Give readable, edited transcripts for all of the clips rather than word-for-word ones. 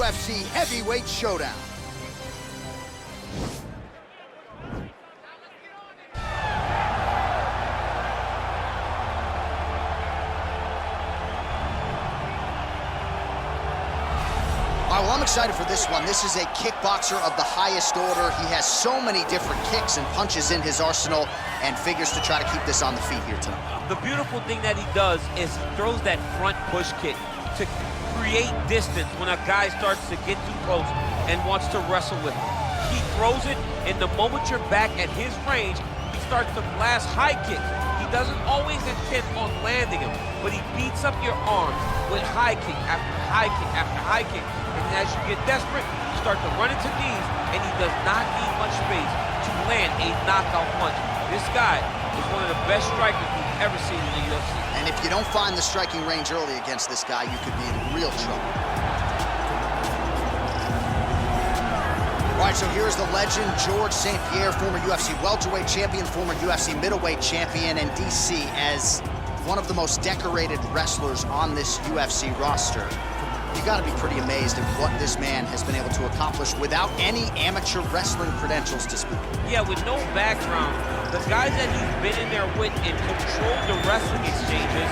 UFC Heavyweight Showdown. All right, well, I'm excited for this one. This is a kickboxer of the highest order. He has so many different kicks and punches in his arsenal and figures to try to keep this on the feet here tonight. The beautiful thing that he does is he throws that front push kick to create distance when a guy starts to get too close and wants to wrestle with him. He throws it, and the moment you're back at his range, he starts to blast high kicks. He doesn't always intend on landing him, but he beats up your arms with high kick after high kick after high kick. And as you get desperate, you start to run into knees, and he does not need much space to land a knockout punch. This guy is one of the best strikers we've ever seen in the UFC. And if you don't find the striking range early against this guy, you could be in real trouble. All right, so here's the legend, George St. Pierre, former UFC welterweight champion, former UFC middleweight champion, and DC as one of the most decorated wrestlers on this UFC roster. You gotta be pretty amazed at what this man has been able to accomplish without any amateur wrestling credentials to speak. Yeah, with no background, the guys that he's been in there with and controlled the wrestling exchanges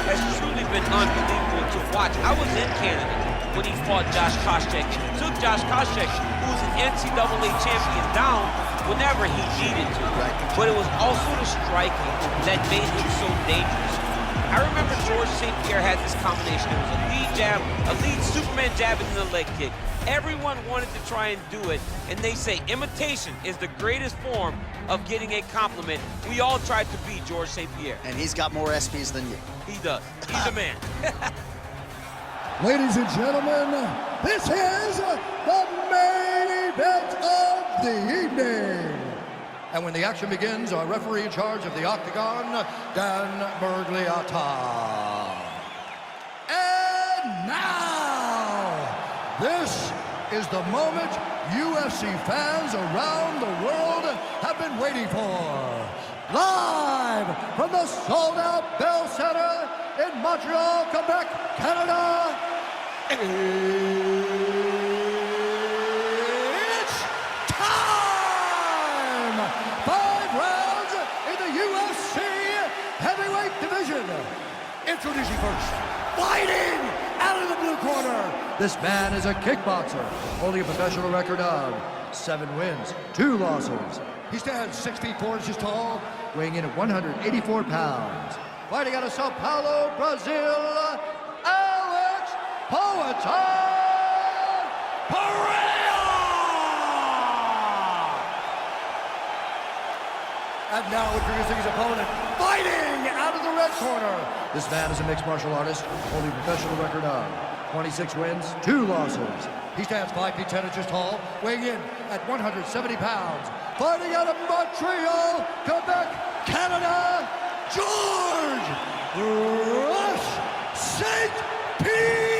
has truly been unbelievable to watch. I was in Canada when he fought Josh Koscheck, and he took Josh Koscheck, who was an NCAA champion, down whenever he needed to. Right. But it was also the striking that made him so dangerous. I remember George St. Pierre had this combination. It was a lead jab, a lead Superman jab, and then a leg kick. Everyone wanted to try and do it, and they say imitation is the greatest form of getting a compliment. We all tried to be George St. Pierre. And he's got more SPs than you. He does. He's a man. Ladies and gentlemen, this is the main event of the evening. And when the action begins, our referee in charge of the Octagon, Dan Bergliata. And now, this is the moment UFC fans around the world have been waiting for. Live from the sold-out Bell Center in Montreal, Quebec, Canada, it's time! 5 rounds in the UFC heavyweight division. Introducing first, fighting out of the blue corner. This man is a kickboxer, holding a professional record of 7 wins, 2 losses. He stands 6 feet 4 inches tall, weighing in at 184 pounds. Fighting out of Sao Paulo, Brazil, Alex Pereira! And now introducing his opponent, fighting out of the red corner. This man is a mixed martial artist, holding a professional record of 26 wins, 2 losses. He stands 5 feet 10 inches tall, weighing in at 170 pounds. Fighting out of Montreal, Quebec, Canada, George Rush St. Pierre!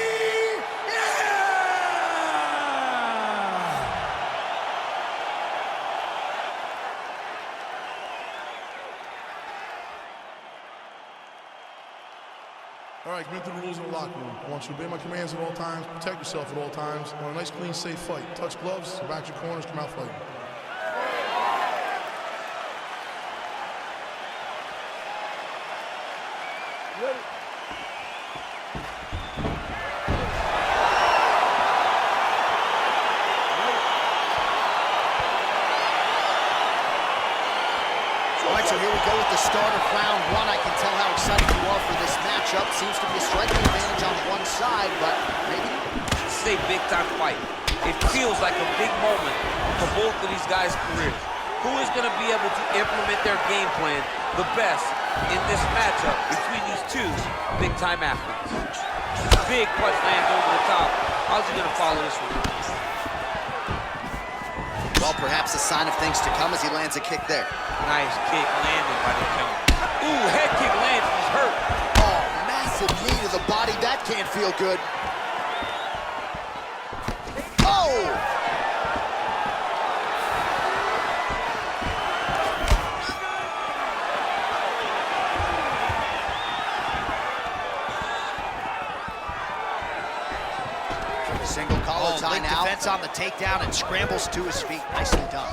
All right, commit to the rules in the locker room. I want you to obey my commands at all times, protect yourself at all times. I want a nice, clean, safe fight. Touch gloves, back your corners, come out fighting. Ready. All right, so here we go with the start of round 1. I can tell how excited you are for this matchup. Seems to be a striking advantage on one side, but maybe not. This is a big-time fight. It feels like a big moment for both of these guys' careers. Who is going to be able to implement their game plan the best in this matchup between these two big-time athletes? Big punch lands over the top. How's he going to follow this one? Well, perhaps a sign of things to come as he lands a kick there. Nice kick landed by the counter. Ooh, head kick lands. He's hurt. Oh, massive knee to the body. That can't feel good. Oh! Single collar tie now. Defense on the takedown and scrambles to his feet. Nicely done.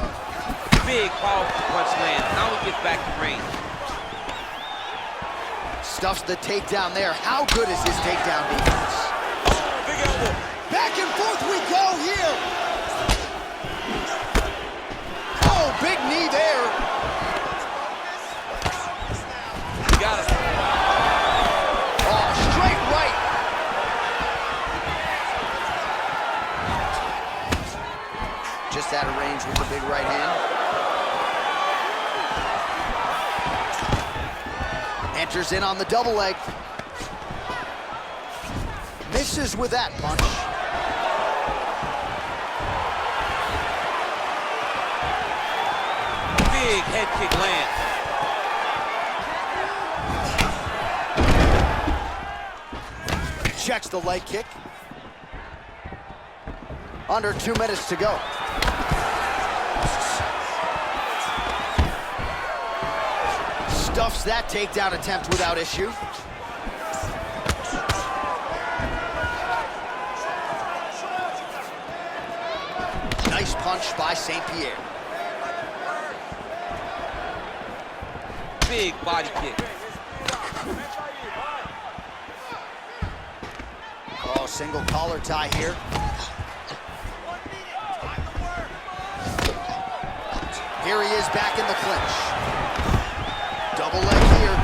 Big, powerful punch lands. Now he gets back to range. Stuffs the takedown there. How good is his takedown defense? Big elbow. Back and forth we go here. Oh, big knee there. Got it. Oh, straight right. Just out of range with the big right hand. Enters in on the double leg. Misses with that punch. Big head kick lands. Checks the leg kick. Under 2 minutes to go. Stuffs that takedown attempt without issue. Nice punch by St. Pierre. Big body kick. Oh, single collar tie here. Here he is back in the clinch. Double leg here.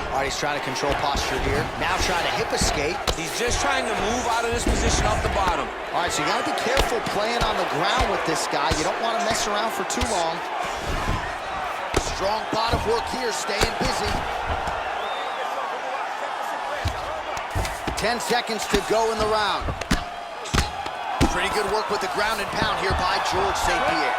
All right, he's trying to control posture here. Now trying to hip escape. He's just trying to move out of this position off the bottom. All right, so you gotta be careful playing on the ground with this guy. You don't want to mess around for too long. Strong bottom work here, staying busy. 10 seconds to go in the round. Pretty good work with the ground and pound here by George St. Pierre.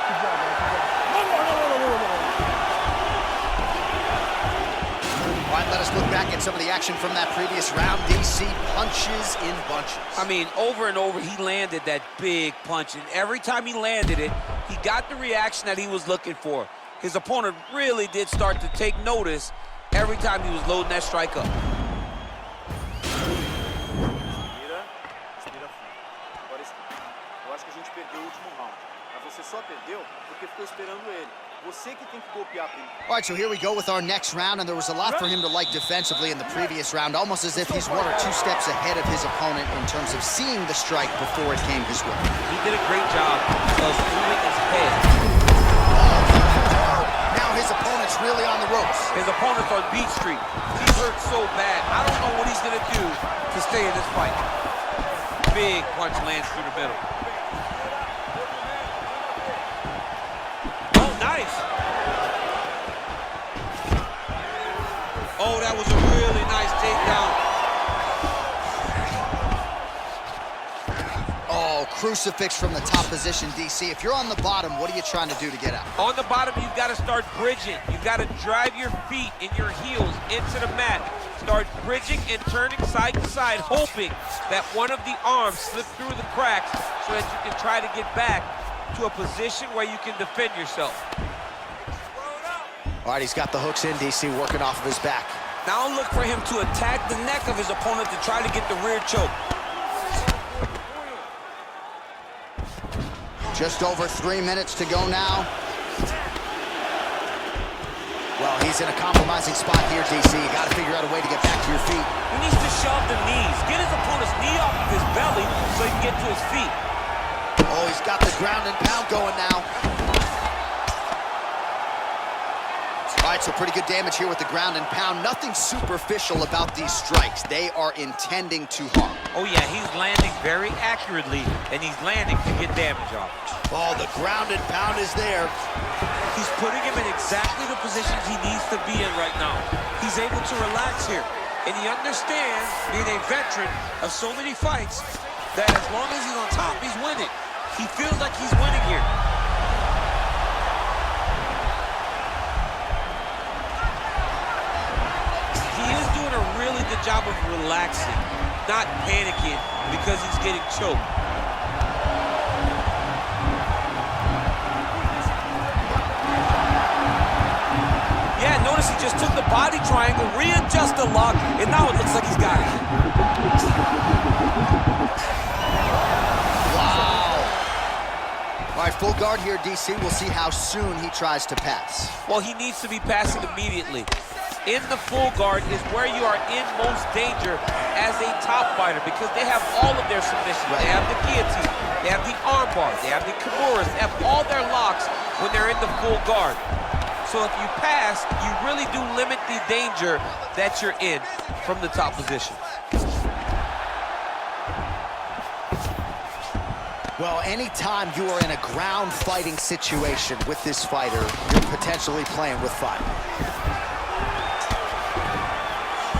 All right, let us look back at some of the action from that previous round. DC punches in bunches. I mean, over and over, he landed that big punch, and every time he landed it, he got the reaction that he was looking for. His opponent really did start to take notice every time he was loading that strike up. All right, so here we go with our next round, and there was a lot for him to like defensively in the previous round, almost as if he's 1 or 2 steps ahead of his opponent in terms of seeing the strike before it came his way. He did a great job of moving his head. Now his opponent's really on the ropes. His opponent's on Beat Street. He's hurt so bad. I don't know what he's going to do to stay in this fight. Big punch lands through the middle. Oh, nice. Oh, that was a really nice takedown. Oh, crucifix from the top position, DC. If you're on the bottom, what are you trying to do to get out? On the bottom, you've got to start bridging. You've got to drive your feet and your heels into the mat. Start bridging and turning side to side, hoping that one of the arms slips through the cracks so that you can try to get back to a position where you can defend yourself. All right, he's got the hooks in, DC, working off of his back. Now look for him to attack the neck of his opponent to try to get the rear choke. Just over 3 minutes to go now. Well, he's in a compromising spot here, DC. You got to figure out a way to get back to your feet. He needs to shove the knees. Get his opponent's knee off of his belly so he can get to his feet. Oh, he's got the ground and pound going now. All right, so pretty good damage here with the ground and pound. Nothing superficial about these strikes. They are intending to harm. Oh, yeah, he's landing very accurately, and he's landing to get damage off. Oh, the ground and pound is there. He's putting him in exactly the positions he needs to be in right now. He's able to relax here, and he understands, being a veteran of so many fights, that as long as he's on top, he's winning. He feels like he's winning here. He is doing a really good job of relaxing, not panicking because he's getting choked. Yeah, notice He just took the body triangle, readjusted the lock, and now it looks like he's got it. Wow. All right, full guard here, DC. We'll see how soon he tries to pass. Well, he needs to be passing immediately. In the full guard is where you are in most danger as a top fighter because they have all of their submissions. Right. They have the guillotine, they have the armbar, they have the kimuras, they have all their locks when they're in the full guard. So if you pass, you really do limit the danger that you're in from the top position. Well, anytime you are in a ground fighting situation with this fighter, you're potentially playing with fire.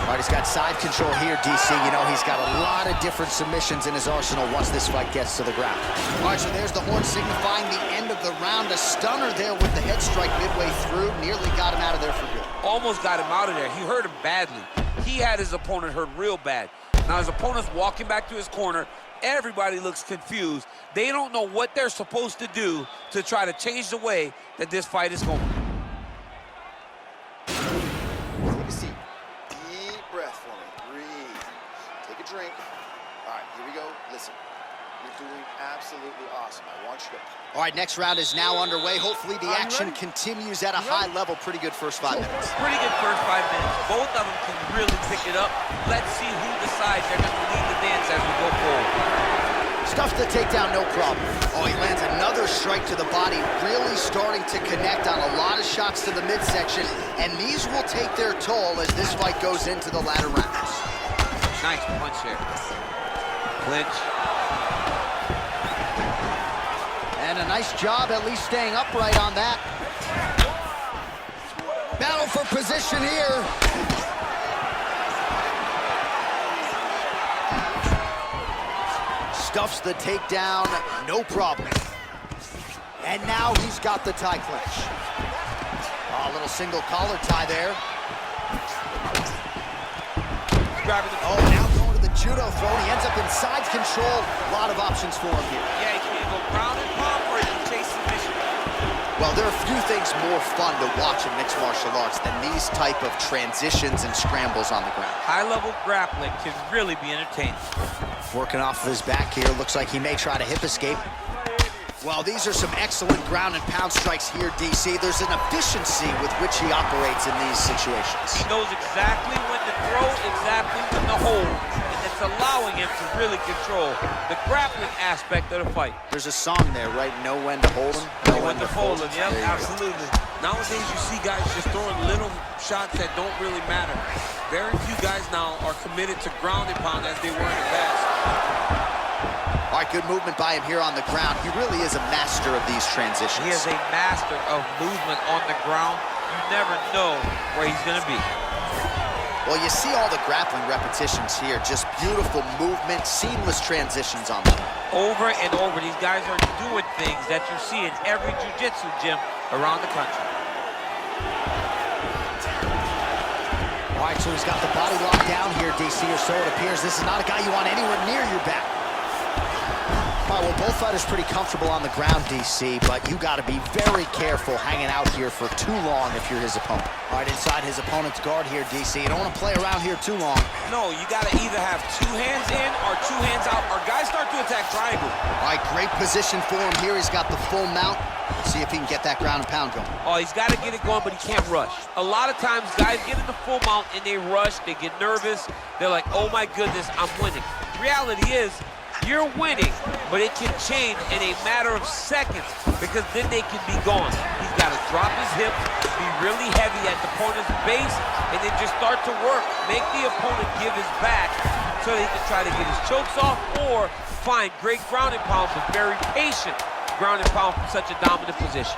All right, he's got side control here, DC. You know, he's got a lot of different submissions in his arsenal once this fight gets to the ground. All right, so there's the horn signifying the end of the round. A stunner there with the head strike midway through. Nearly got him out of there for good. Almost got him out of there. He hurt him badly. He had his opponent hurt real bad. Now his opponent's walking back to his corner. Everybody looks confused. They don't know what they're supposed to do to try to change the way that this fight is going. Take a seat. Deep breath for me. Breathe. Take a drink. All right, here we go. Listen, you're doing absolutely awesome. I want you to... All right, next round is now underway. Hopefully the action continues at a high level. Pretty good first 5 minutes. Pretty good first 5 minutes. Both of them can really pick it up. Let's see who decides they're going to lead the dance as we go forward. Stuffs the takedown, no problem. Oh, he lands another strike to the body, really starting to connect on a lot of shots to the midsection, and these will take their toll as this fight goes into the latter rounds. Nice punch here. Clinch. And a nice job at least staying upright on that. Battle for position here. Stuffs the takedown, no problem. And now he's got the tie clinch. Oh, a little single collar tie there. Oh, now going to the judo throw. He ends up in side control. A lot of options for him here. Yeah, he can either go ground and pound or he can chase submission. Well, there are few things more fun to watch in mixed martial arts than these type of transitions and scrambles on the ground. High-level grappling can really be entertaining. Working off of his back here. Looks like he may try to hip escape. Well, these are some excellent ground and pound strikes here, DC. There's an efficiency with which he operates in these situations. He knows exactly when to throw, exactly when to hold, and it's allowing him to really control the grappling aspect of the fight. There's a song there, right? Know when to hold him, know when to fold him. Yep, absolutely. Nowadays, you see guys just throwing little shots that don't really matter. Very few guys now are committed to ground and pound as they were in the past. All right, good movement by him here on the ground. He really is a master of these transitions. He is a master of movement on the ground. You never know where he's going to be. Well, you see all the grappling repetitions here. Just beautiful movement, seamless transitions on them. Over and over, these guys are doing things that you see in every jiu-jitsu gym around the country. All right, so he's got the body locked down here, DC, or so it appears. This is not a guy you want anywhere near your back. All right, well, both fighters pretty comfortable on the ground, DC, but you got to be very careful hanging out here for too long if you're his opponent. All right, inside his opponent's guard here, DC. You don't want to play around here too long. No, you got to either have 2 hands in or 2 hands out, or guys start to attack triangle. All right, great position for him here. He's got the full mount. Let's see if he can get that ground and pound going. Oh, he's got to get it going, but he can't rush. A lot of times, guys get in the full mount and they rush, they get nervous. They're like, oh my goodness, I'm winning. Reality is, you're winning, but it can change in a matter of seconds because then they can be gone. He's got to drop his hips, be really heavy at the opponent's base, and then just start to work. Make the opponent give his back so he can try to get his chokes off or find great ground and pound, but very patient ground and pound from such a dominant position.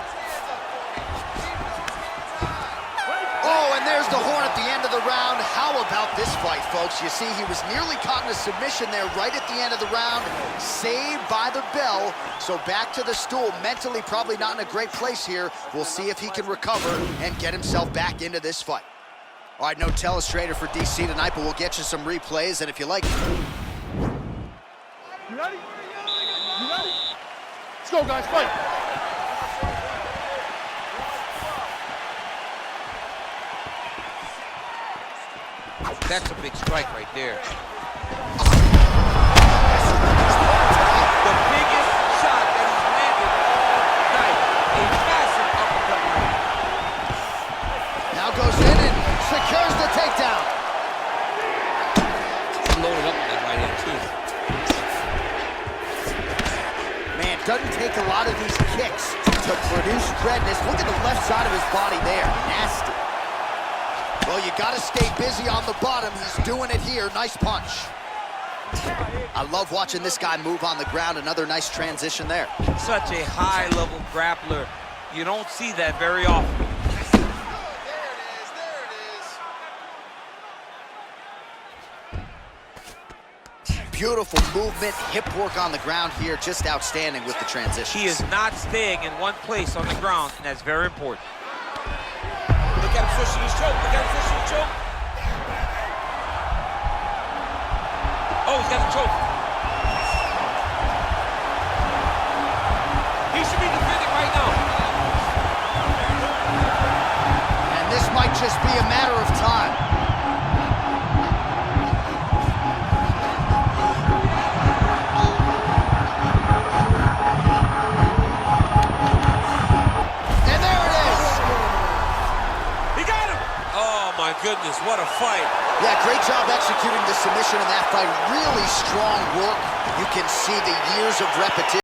Oh, and there's the horn at the end of the round. How about this fight, folks? You see, he was nearly caught in a submission there right at the end of the round. Saved by the bell. So back to the stool. Mentally probably not in a great place here. We'll see if he can recover and get himself back into this fight. All right, no telestrator for DC tonight, but we'll get you some replays. And if you like... You ready? You ready? Let's go, guys, fight. That's a big strike right there. The biggest shot that he's landed tonight. A massive uppercut right. Now goes in and secures the takedown. He loaded up with that right hand, too. Man, doesn't take a lot of these kicks to produce redness. Look at the left side of his body there. Nasty. Well, you got to stay busy on the bottom. He's doing it here. Nice punch. I love watching this guy move on the ground. Another nice transition there. Such a high-level grappler. You don't see that very often. Beautiful movement, hip work on the ground here. Just outstanding with the transition. He is not staying in one place on the ground, and that's very important. Look at him switching his choke. Look at him switching his choke. Oh, he's got the choke. He should be defending right now. And this might just be a matter of time. My goodness, what a fight. Yeah, great job executing the submission in that fight. Really strong work. You can see the years of repetition.